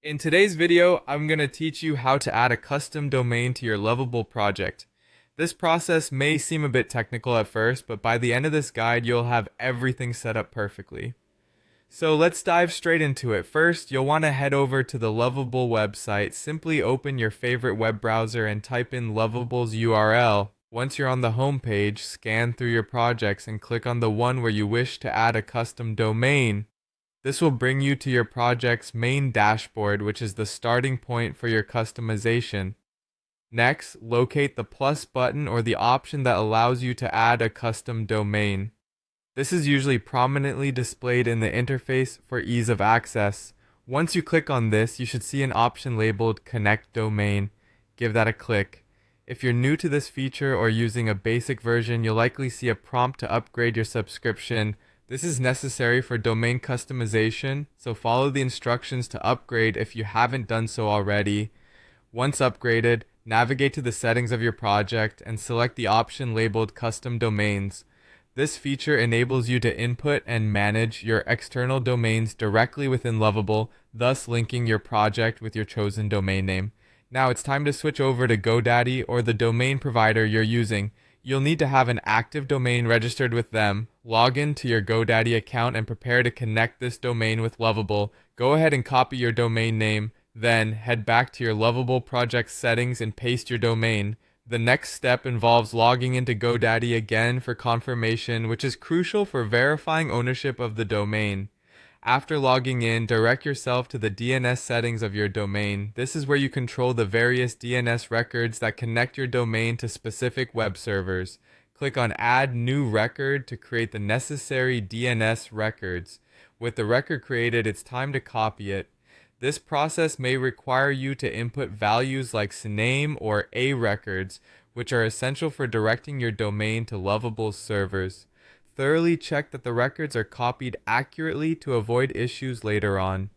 In today's video, I'm going to teach you how to add a custom domain to your Lovable project. This process may seem a bit technical at first, but by the end of this guide, you'll have everything set up perfectly. So let's dive straight into it. First, you'll want to head over to the Lovable website. Simply open your favorite web browser and type in Lovable's URL. Once you're on the home page, scan through your projects and click on the one where you wish to add a custom domain. This will bring you to your project's main dashboard, which is the starting point for your customization. Next, locate the plus button or the option that allows you to add a custom domain. This is usually prominently displayed in the interface for ease of access. Once you click on this, you should see an option labeled Connect Domain. Give that a click. If you're new to this feature or using a basic version, you'll likely see a prompt to upgrade your subscription. This is necessary for domain customization, so follow the instructions to upgrade if you haven't done so already. Once upgraded, navigate to the settings of your project and select the option labeled Custom Domains. This feature enables you to input and manage your external domains directly within Lovable, thus linking your project with your chosen domain name. Now it's time to switch over to GoDaddy or the domain provider you're using. You'll need to have an active domain registered with them. Log in to your GoDaddy account and prepare to connect this domain with Lovable. Go ahead and copy your domain name, then head back to your Lovable project settings and paste your domain. The next step involves logging into GoDaddy again for confirmation, which is crucial for verifying ownership of the domain. After logging in, direct yourself to the DNS settings of your domain. This is where you control the various DNS records that connect your domain to specific web servers. Click on Add New Record to create the necessary DNS records. With the record created, it's time to copy it. This process may require you to input values like SNAME or A records, which are essential for directing your domain to Lovable servers. Thoroughly check that the records are copied accurately to avoid issues later on.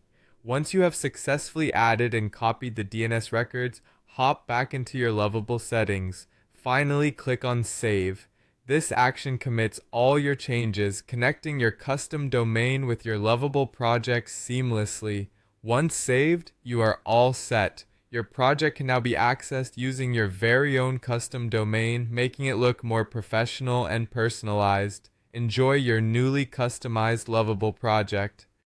Once you have successfully added and copied the DNS records, hop back into your Lovable settings. Finally, click on Save. This action commits all your changes, connecting your custom domain with your Lovable project seamlessly. Once saved, you are all set. Your project can now be accessed using your very own custom domain, making it look more professional and personalized. Enjoy your newly customized Lovable project.